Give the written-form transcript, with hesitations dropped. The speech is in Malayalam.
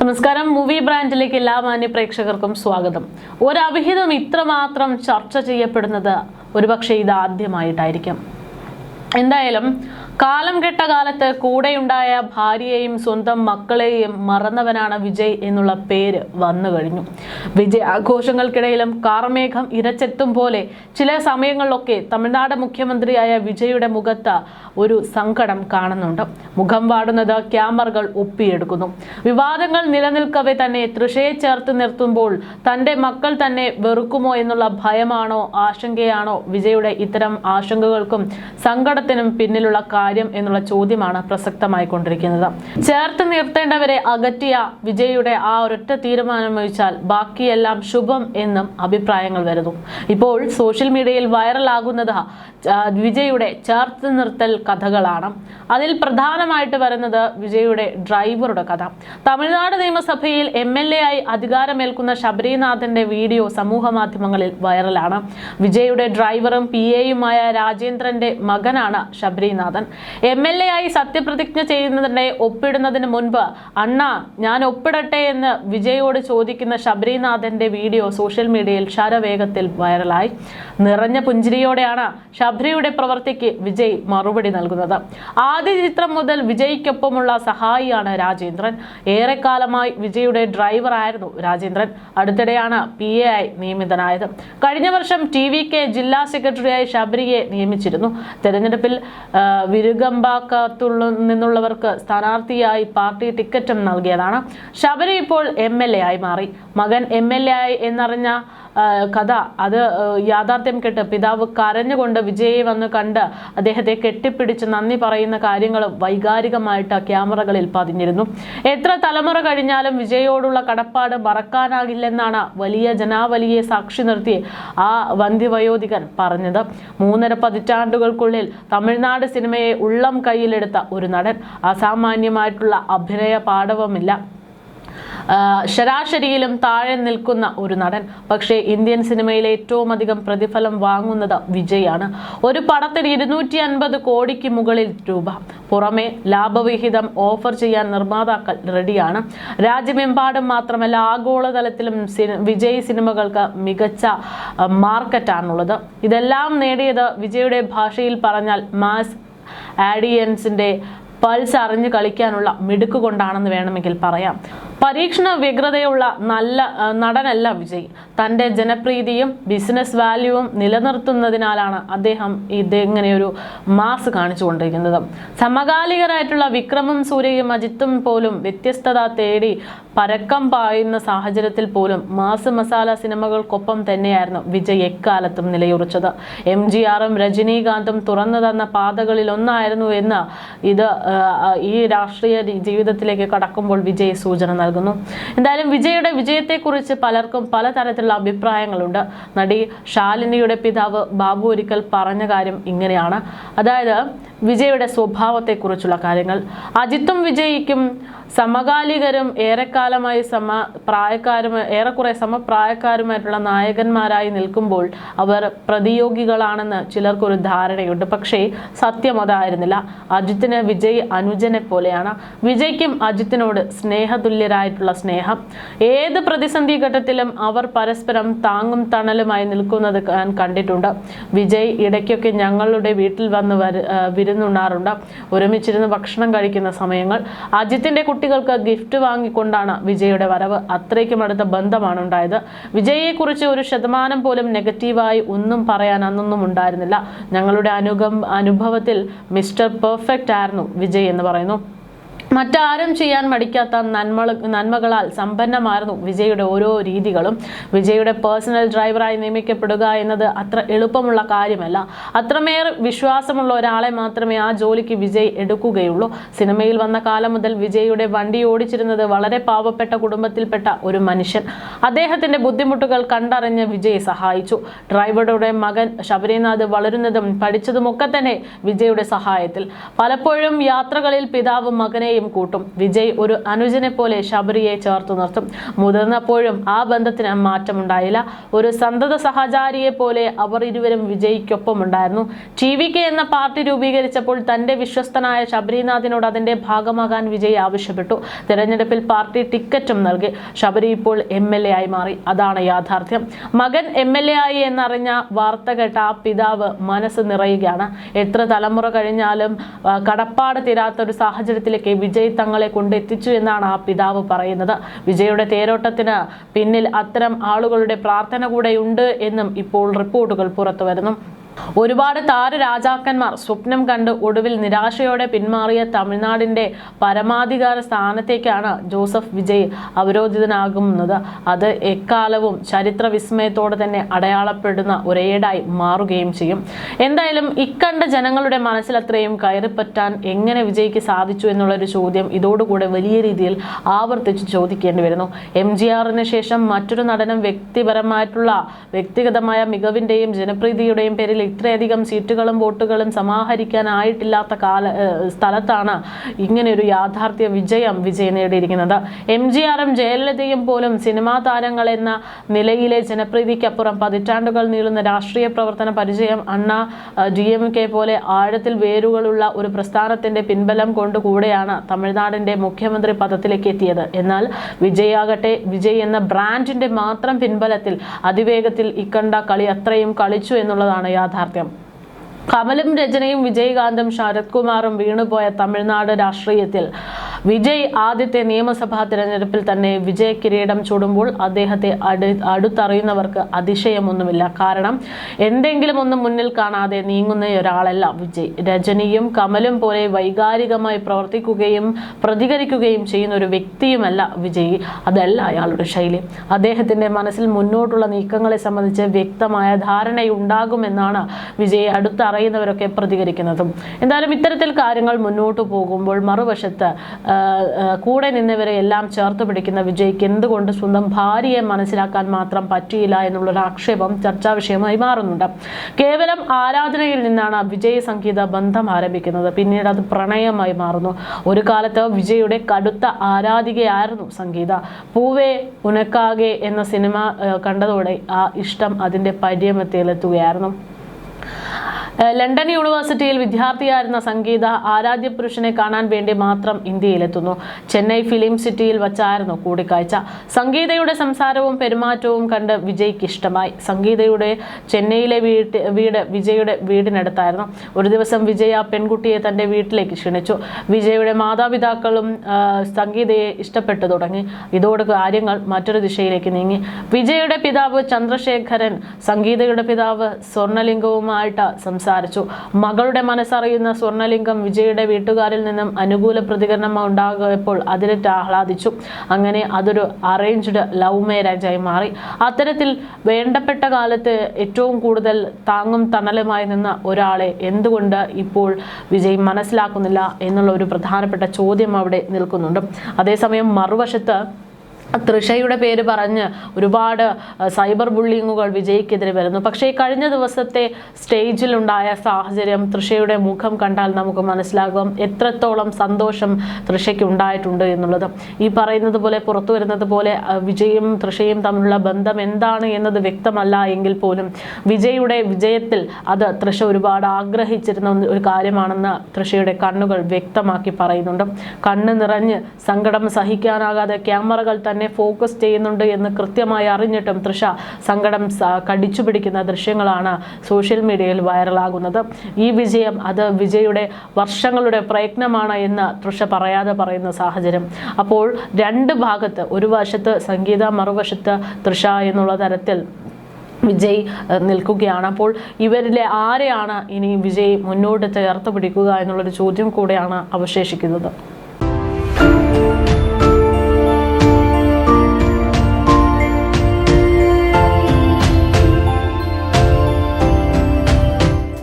നമസ്കാരം. മൂവി ബ്രാൻഡിലേക്ക് എല്ലാ മാന്യ പ്രേക്ഷകർക്കും സ്വാഗതം. ഒരു അവിഹിതം ഇത്രമാത്രം ചർച്ച ചെയ്യപ്പെടുന്നത് ഒരുപക്ഷെ ഇത് ആദ്യമായിട്ടായിരിക്കും. എന്തായാലും കാലം കെട്ട കാലത്ത് കൂടെയുണ്ടായ ഭാര്യയെയും സ്വന്തം മക്കളെയും മറന്നവനാണ് വിജയ് എന്നുള്ള പേര് വന്നു കഴിഞ്ഞു. വിജയ് ആഘോഷങ്ങൾക്കിടയിലും കാർമേഘം ഇരച്ചെത്തും പോലെ ചില സമയങ്ങളിലൊക്കെ തമിഴ്നാട് മുഖ്യമന്ത്രിയായ വിജയുടെ മുഖത്ത് ഒരു സങ്കടം കാണുന്നുണ്ട്. മുഖം വാടുന്നത് ക്യാമറകൾ ഒപ്പിയെടുക്കുന്നു. വിവാദങ്ങൾ നിലനിൽക്കവെ തന്നെ തൃഷയെ ചേർത്ത് നിർത്തുമ്പോൾ തൻ്റെ മക്കൾ തന്നെ വെറുക്കുമോ എന്നുള്ള ഭയമാണോ ആശങ്കയാണോ വിജയുടെ ഇത്തരം ആശങ്കകൾക്കും സങ്കടത്തിനും പിന്നിലുള്ള കാര്യം എന്നുള്ള ചോദ്യമാണ് പ്രസക്തമായി കൊണ്ടിരിക്കുന്നത്. ചേർത്ത് നിർത്തേണ്ടവരെ അകറ്റിയ വിജയുടെ ആ ഒരൊറ്റ തീരുമാനം വഹിച്ചാൽ ബാക്കിയെല്ലാം ശുഭം എന്നും അഭിപ്രായങ്ങൾ വരുന്നു. ഇപ്പോൾ സോഷ്യൽ മീഡിയയിൽ വൈറലാകുന്നത് വിജയുടെ ചേർത്ത് നിർത്തൽ കഥകളാണ്. അതിൽ പ്രധാനമായിട്ട് വരുന്നത് വിജയുടെ ഡ്രൈവറുടെ കഥ. തമിഴ്നാട് നിയമസഭയിൽ MLA ആയി അധികാരമേൽക്കുന്ന ശബരിനാഥന്റെ വീഡിയോ സമൂഹ മാധ്യമങ്ങളിൽ വൈറലാണ്. വിജയുടെ ഡ്രൈവറും PAയുമായ രാജേന്ദ്രന്റെ മകനാണ് ശബരിനാഥൻ. MLA ആയി സത്യപ്രതിജ്ഞ ചെയ്യുന്നതിനെ ഒപ്പിടുന്നതിന് മുൻപ് അണ്ണ ഞാൻ ഒപ്പിടട്ടെ എന്ന് വിജയോട് ചോദിക്കുന്ന ശബരിനാഥന്റെ വീഡിയോ സോഷ്യൽ മീഡിയയിൽ ശരവേഗത്തിൽ വൈറലായി. നിറഞ്ഞ പുഞ്ചിരിയോടെയാണ് ശബരിയുടെ പ്രവൃത്തിക്ക് വിജയ് മറുപടി നൽകുന്നത്. ആദ്യ ചിത്രം മുതൽ വിജയ്ക്കൊപ്പമുള്ള സഹായിയാണ് രാജേന്ദ്രൻ. ഏറെക്കാലമായി വിജയുടെ ഡ്രൈവറായിരുന്നു രാജേന്ദ്രൻ. അടുത്തിടെയാണ് PA ആയി നിയമിതനായത്. കഴിഞ്ഞ വർഷം TVK ജില്ലാ സെക്രട്ടറിയായി ശബരിയെ നിയമിച്ചിരുന്നു. തെരഞ്ഞെടുപ്പിൽ വിരുഗമ്പാക്കത്തുള്ള നിന്നുള്ളവർക്ക് സ്ഥാനാർത്ഥിയായി പാർട്ടി ടിക്കറ്റും നൽകിയതാണ്. ശബരി ഇപ്പോൾ MLA ആയി മാറി. മകൻ MLA ആയി എന്നറിഞ്ഞ കഥ അത് യാഥാർത്ഥ്യം കെട്ട് പിതാവ് കരഞ്ഞുകൊണ്ട് വിജയെ വന്ന് കണ്ട് അദ്ദേഹത്തെ കെട്ടിപ്പിടിച്ച് നന്ദി പറയുന്ന കാര്യങ്ങളും വൈകാരികമായിട്ട് ക്യാമറകളിൽ പതിഞ്ഞിരുന്നു. എത്ര തലമുറ കഴിഞ്ഞാലും വിജയോടുള്ള കടപ്പാട് മറക്കാനാകില്ലെന്നാണ് വലിയ ജനാവലിയെ സാക്ഷി നിർത്തി ആ വന്ധ്യവയോധികൻ പറഞ്ഞത്. 3.5 പതിറ്റാണ്ടുകൾക്കുള്ളിൽ തമിഴ്നാട് സിനിമയെ ഉള്ളം കയ്യിലെടുത്ത ഒരു നടൻ. അസാമാന്യമായിട്ടുള്ള അഭിനയ പാടവമില്ല. ശരാശരിയിലും താഴെ നിൽക്കുന്ന ഒരു നടൻ. പക്ഷേ ഇന്ത്യൻ സിനിമയിലെ ഏറ്റവും അധികം പ്രതിഫലം വാങ്ങുന്നത് വിജയാണ്. ഒരു പടത്തിന് 250 കോടിക്ക് മുകളിൽ രൂപ. പുറമെ ലാഭവിഹിതം ഓഫർ ചെയ്യാൻ നിർമ്മാതാക്കൾ റെഡിയാണ്. രാജ്യമെമ്പാടും മാത്രമല്ല ആഗോളതലത്തിലും വിജയ് സിനിമകൾക്ക് മികച്ച മാർക്കറ്റാണുള്ളത്. ഇതെല്ലാം നേടിയത് വിജയുടെ ഭാഷയിൽ പറഞ്ഞാൽ മാസ് ആഡിയൻസിന്റെ പൾസ് അറിഞ്ഞു കളിക്കാനുള്ള മിടുക്ക് കൊണ്ടാണെന്ന് വേണമെങ്കിൽ പറയാം. പരീക്ഷണ വ്യഗ്രതയുള്ള നല്ല നടനല്ല വിജയ്. തൻ്റെ ജനപ്രീതിയും ബിസിനസ് വാല്യൂവും നിലനിർത്തുന്നതിനാലാണ് അദ്ദേഹം ഇതെങ്ങനെയൊരു മാസ് കാണിച്ചുകൊണ്ടിരിക്കുന്നത്. സമകാലികരായിട്ടുള്ള വിക്രമും സൂര്യയും അജിത്തും പോലും വ്യത്യസ്തത തേടി പരക്കം പായുന്ന സാഹചര്യത്തിൽ പോലും മാസ് മസാല സിനിമകൾക്കൊപ്പം തന്നെയായിരുന്നു വിജയ് എക്കാലത്തും നിലയുറച്ചത്. MGRും രജനീകാന്തും തുറന്നു തന്ന പാതകളിലൊന്നായിരുന്നു എന്ന് ഇത് ഈ രാഷ്ട്രീയ ജീവിതത്തിലേക്ക് കടക്കുമ്പോൾ വിജയ് സൂചന നൽകുന്നു. എന്തായാലും വിജയുടെ വിജയത്തെക്കുറിച്ച് പലർക്കും പലതരത്തിലുള്ള അഭിപ്രായങ്ങളുണ്ട്. നടി ശാലിനിയുടെ പിതാവ് ബാബു ഒരിക്കൽ പറഞ്ഞ കാര്യം ഇങ്ങനെയാണ്. അതായത് വിജയുടെ സ്വഭാവത്തെക്കുറിച്ചുള്ള കാര്യങ്ങൾ. അജിത്തും വിജയ്ക്കും സമകാലികരും ഏറെക്കാലമായി ഏറെക്കുറെ സമപ്രായക്കാരുമായിട്ടുള്ള നായകന്മാരായി നിൽക്കുമ്പോൾ അവർ പ്രതിയോഗികളാണെന്ന് ചിലർക്കൊരു ധാരണയുണ്ട്. പക്ഷേ സത്യം അതായിരുന്നില്ല. അജിത്തിന് വിജയ് അനുജനെ പോലെയാണ്. വിജയ്ക്കും അജിത്തിനോട് സ്നേഹതുല്യരായിട്ടുള്ള സ്നേഹം. ഏത് പ്രതിസന്ധി ഘട്ടത്തിലും അവർ പരസ്പരം താങ്ങും തണലുമായി നിൽക്കുന്നത് ഞാൻ കണ്ടിട്ടുണ്ട്. വിജയ് ഇടയ്ക്കൊക്കെ ഞങ്ങളുടെ വീട്ടിൽ വന്ന് വിരുന്നുണ്ണാറുണ്ട്. ഒരുമിച്ചിരുന്ന് ഭക്ഷണം കഴിക്കുന്ന സമയങ്ങൾ. അജിത്തിന്റെ കുട്ടികൾക്ക് ഗിഫ്റ്റ് വാങ്ങിക്കൊണ്ടാണ് വിജയുടെ വരവ്. അത്രയ്ക്കും അടുത്ത ബന്ധമാണ് ഉണ്ടായത്. വിജയെക്കുറിച്ച് 1% പോലും നെഗറ്റീവായി ഒന്നും പറയാൻ അന്നൊന്നും ഉണ്ടായിരുന്നില്ല. ഞങ്ങളുടെ അനുഭവത്തിൽ മിസ്റ്റർ പെർഫെക്റ്റ് ആയിരുന്നു വിജയ് എന്ന് പറയുന്നു. മറ്റാരും ചെയ്യാൻ മടിക്കാത്ത നന്മകളാൽ സമ്പന്നമായിരുന്നു വിജയുടെ ഓരോ രീതികളും. വിജയുടെ പേഴ്സണൽ ഡ്രൈവറായി നിയമിക്കപ്പെടുക എന്നത് അത്ര എളുപ്പമുള്ള കാര്യമല്ല. അത്രമേറെ വിശ്വാസമുള്ള ഒരാളെ മാത്രമേ ആ ജോലിക്ക് വിജയ് എടുക്കുകയുള്ളൂ. സിനിമയിൽ വന്ന കാലം മുതൽ വിജയുടെ വണ്ടി ഓടിച്ചിരുന്നത് വളരെ പാവപ്പെട്ട കുടുംബത്തിൽപ്പെട്ട ഒരു മനുഷ്യൻ. അദ്ദേഹത്തിന്റെ ബുദ്ധിമുട്ടുകൾ കണ്ടറിഞ്ഞ് വിജയ് സഹായിച്ചു. ഡ്രൈവറുടെ മകൻ ശബരിനാഥ് വളരുന്നതും പഠിച്ചതുമൊക്കെ തന്നെ വിജയുടെ സഹായത്തിൽ. പലപ്പോഴും യാത്രകളിൽ പിതാവ് മകനെയും ശബരിയെയും കൂട്ടും. വിജയ് ഒരു അനുജനെ പോലെ ശബരിയെ ചേർത്തു നിർത്തും. മുതിർന്നപ്പോഴും ആ ബന്ധത്തിന് മാറ്റമുണ്ടായില്ല. ഒരു സന്തത സഹചാരിയെ പോലെ അവർ ഇരുവരും വിജയ്ക്കൊപ്പമുണ്ടായിരുന്നു. TVK എന്ന പാർട്ടി രൂപീകരിച്ചപ്പോൾ തന്റെ വിശ്വസ്തനായ ശബരിനാഥിനോട് അതിന്റെ ഭാഗമാകാൻ വിജയ് ആവശ്യപ്പെട്ടു. തെരഞ്ഞെടുപ്പിൽ പാർട്ടി ടിക്കറ്റും നൽകി. ശബരി ഇപ്പോൾ MLA ആയി മാറി. അതാണ് യാഥാർത്ഥ്യം. മകൻ MLA ആയി എന്നറിഞ്ഞ വാർത്ത കേട്ട ആ പിതാവ് മനസ്സ് നിറയുകയാണ്. എത്ര തലമുറ കഴിഞ്ഞാലും കടപ്പാട് തീരാത്ത ഒരു സാഹചര്യത്തിലേക്ക് വിജയ് തങ്ങളെ കൊണ്ടെത്തിച്ചു എന്നാണ് ആ പിതാവ് പറയുന്നത്. വിജയുടെ തേരോട്ടത്തിന് പിന്നിൽ അത്തരം ആളുകളുടെ പ്രാർത്ഥന കൂടെയുണ്ട് എന്നും ഇപ്പോൾ റിപ്പോർട്ടുകൾ പുറത്തു വരുന്നു. ഒരുപാട് താരരാജാക്കന്മാർ സ്വപ്നം കണ്ട് ഒടുവിൽ നിരാശയോടെ പിന്മാറിയ തമിഴ്നാടിന്റെ പരമാധികാര സ്ഥാനത്തേക്കാണ് ജോസഫ് വിജയ് അവരോധിതനാകുന്നത്. അത് എക്കാലവും ചരിത്ര വിസ്മയത്തോടെ തന്നെ അടയാളപ്പെടുന്ന ഒരേടായി മാറുകയും ചെയ്യും. എന്തായാലും ഇക്കണ്ട ജനങ്ങളുടെ മനസ്സിൽ അത്രയും കയറിപ്പറ്റാൻ എങ്ങനെ വിജയ്ക്ക് സാധിച്ചു എന്നുള്ളൊരു ചോദ്യം ഇതോടുകൂടെ വലിയ രീതിയിൽ ആവർത്തിച്ച് ചോദിക്കേണ്ടി വരുന്നു. MGRന് ശേഷം മറ്റൊരു നടനം വ്യക്തിഗതമായ മികവിന്റെയും ജനപ്രീതിയുടെയും പേരിൽ ഇത്രയധികം സീറ്റുകളും വോട്ടുകളും സമാഹരിക്കാനായിട്ടില്ലാത്ത സ്ഥലത്താണ് ഇങ്ങനെ ഒരു യാഥാർത്ഥ്യ വിജയ് നേടിയിരിക്കുന്നത്. MGRും ജയലളിതയും പോലും സിനിമാ താരങ്ങൾ എന്ന നിലയിലെ ജനപ്രീതിക്കപ്പുറം പതിറ്റാണ്ടുകൾ നീളുന്ന രാഷ്ട്രീയ പ്രവർത്തന പരിചയം, അണ്ണാ DMK പോലെ ആഴത്തിൽ വേരുകളുള്ള ഒരു പ്രസ്ഥാനത്തിന്റെ പിൻബലം കൊണ്ടുകൂടെയാണ് തമിഴ്നാടിന്റെ മുഖ്യമന്ത്രി പദത്തിലേക്ക് എത്തിയത്. എന്നാൽ വിജയ് എന്ന ബ്രാൻഡിന്റെ മാത്രം പിൻബലത്തിൽ അതിവേഗത്തിൽ ഇക്കണ്ട കളി അത്രയും കളിച്ചു എന്നുള്ളതാണ് യാഥാർത്ഥ്യം. കമലും രചനയും വിജയകാന്തും ശരത് കുമാറും വീണുപോയ തമിഴ്നാട് രാഷ്ട്രീയത്തിൽ വിജയ് ആദ്യത്തെ നിയമസഭാ തിരഞ്ഞെടുപ്പിൽ തന്നെ വിജയ കിരീടം ചൂടുമ്പോൾ അദ്ദേഹത്തെ അടുത്തറിയുന്നവർക്ക് അതിശയമൊന്നുമില്ല. കാരണം എന്തെങ്കിലും ഒന്ന് മുന്നിൽ കാണാതെ നീങ്ങുന്ന ഒരാളല്ല വിജയ്. രജനിയും കമലും പോലെ വൈകാരികമായി പ്രവർത്തിക്കുകയും പ്രതികരിക്കുകയും ചെയ്യുന്ന ഒരു വ്യക്തിയുമല്ല വിജയ്. അതല്ല അയാളുടെ ശൈലി. അദ്ദേഹത്തിന്റെ മനസ്സിൽ മുന്നോട്ടുള്ള നീക്കങ്ങളെ സംബന്ധിച്ച് വ്യക്തമായ ധാരണയുണ്ടാകുമെന്നാണ് വിജയ് അടുത്തറിയുന്നവരൊക്കെ പ്രതികരിക്കുന്നതും. എന്തായാലും ഇത്തരത്തിൽ കാര്യങ്ങൾ മുന്നോട്ട് പോകുമ്പോൾ മറുവശത്ത് കൂടെ നിന്നവരെ എല്ലാം ചേർത്ത് പിടിക്കുന്ന വിജയ്ക്ക് എന്തുകൊണ്ട് സ്വന്തം ഭാര്യയെ മനസ്സിലാക്കാൻ മാത്രം പറ്റിയില്ല എന്നുള്ളൊരു ആക്ഷേപം ചർച്ചാ വിഷയമായി മാറുന്നുണ്ട്. കേവലം ആരാധനയിൽ നിന്നാണ് വിജയ് സംഗീത ബന്ധം ആരംഭിക്കുന്നത്. പിന്നീട് അത് പ്രണയമായി മാറുന്നു. ഒരു കാലത്ത് വിജയുടെ കടുത്ത ആരാധികയായിരുന്നു സംഗീത. പൂവേ ഉനക്കാകെ എന്ന സിനിമ കണ്ടതോടെ ആ ഇഷ്ടം അതിന്റെ പര്യമെത്തിയിലെത്തുകയായിരുന്നു. ലണ്ടൻ യൂണിവേഴ്സിറ്റിയിൽ വിദ്യാർത്ഥിയായിരുന്ന സംഗീത ആരാധ്യ പുരുഷനെ കാണാൻ വേണ്ടി മാത്രം ഇന്ത്യയിലെത്തുന്നു. ചെന്നൈ ഫിലിം സിറ്റിയിൽ വച്ചായിരുന്നു കൂടിക്കാഴ്ച. സംഗീതയുടെ സംസാരവും പെരുമാറ്റവും കണ്ട് വിജയ്ക്ക് ഇഷ്ടമായി. സംഗീതയുടെ ചെന്നൈയിലെ വീട് വിജയുടെ വീടിനടുത്തായിരുന്നു. ഒരു ദിവസം വിജയ് ആ പെൺകുട്ടിയെ തന്റെ വീട്ടിലേക്ക് ക്ഷണിച്ചു. വിജയുടെ മാതാപിതാക്കളും സംഗീതയെ ഇഷ്ടപ്പെട്ടു തുടങ്ങി. ഇതോടെ കാര്യങ്ങൾ മറ്റൊരു ദിശയിലേക്ക് നീങ്ങി. വിജയുടെ പിതാവ് ചന്ദ്രശേഖരൻ സംഗീതയുടെ പിതാവ് സ്വർണലിംഗവുമായിട്ട് സംസാരിച്ചു. മകളുടെ മനസ്സറിയുന്ന സ്വർണലിംഗം വിജയുടെ വീട്ടുകാരിൽ നിന്നും അനുകൂല പ്രതികരണം ഉണ്ടാകുമ്പോൾ അതിലേറ്റ് ആഹ്ലാദിച്ചു. അങ്ങനെ അതൊരു അറേഞ്ച്ഡ് ലവ് മാരേജായി മാറി. അത്തരത്തിൽ വേണ്ടപ്പെട്ട കാലത്ത് ഏറ്റവും കൂടുതൽ താങ്ങും തണലുമായി നിന്ന ഒരാളെ എന്തുകൊണ്ട് ഇപ്പോൾ വിജയ് മനസ്സിലാക്കുന്നില്ല എന്നുള്ള ഒരു പ്രധാനപ്പെട്ട ചോദ്യം അവിടെ നിൽക്കുന്നുണ്ട്. അതേസമയം മറുവശത്ത് തൃഷയുടെ പേര് പറഞ്ഞ് ഒരുപാട് സൈബർ ബുള്ളിങ്ങുകൾ വിജയ്ക്കെതിരെ വരുന്നു. പക്ഷേ കഴിഞ്ഞ ദിവസത്തെ സ്റ്റേജിലുണ്ടായ സാഹചര്യം തൃഷയുടെ മുഖം കണ്ടാൽ നമുക്ക് മനസ്സിലാകും എത്രത്തോളം സന്തോഷം തൃഷയ്ക്ക് ഉണ്ടായിട്ടുണ്ട് എന്നുള്ളത്. ഈ പറയുന്നത് പോലെ പുറത്തു വരുന്നത് പോലെ വിജയും തൃഷയും തമ്മിലുള്ള ബന്ധം എന്താണ് എന്നത് വ്യക്തമല്ല എങ്കിൽ പോലും വിജയുടെ വിജയത്തിൽ അത് തൃഷ ഒരുപാട് ആഗ്രഹിച്ചിരുന്ന ഒരു കാര്യമാണെന്ന് തൃഷയുടെ കണ്ണുകൾ വ്യക്തമാക്കി പറയുന്നുണ്ട്. കണ്ണ് നിറഞ്ഞ് സങ്കടം സഹിക്കാനാകാതെ ക്യാമറകൾ തന്നെ ഫോക്കസ് ചെയ്യുന്നുണ്ട് എന്ന് കൃത്യമായി അറിഞ്ഞിട്ടും തൃഷ സങ്കടം കടിച്ചു പിടിക്കുന്ന ദൃശ്യങ്ങളാണ് സോഷ്യൽ മീഡിയയിൽ വൈറലാകുന്നത്. ഈ വിജയം അത് വിജയുടെ വർഷങ്ങളുടെ പ്രയത്നമാണ് എന്ന് തൃഷ പറയാതെ പറയുന്ന സാഹചര്യം. അപ്പോൾ രണ്ട് ഭാഗത്ത്, ഒരു വശത്ത് സംഗീത, മറുവശത്ത് തൃഷ എന്നുള്ള തരത്തിൽ വിജയ് നിൽക്കുകയാണ്. അപ്പോൾ ഇവരിലെ ആരെയാണ് ഇനി വിജയ് മുന്നോട്ട് ചേർത്ത് പിടിക്കുക എന്നുള്ളൊരു ചോദ്യം കൂടെയാണ് അവശേഷിക്കുന്നത്.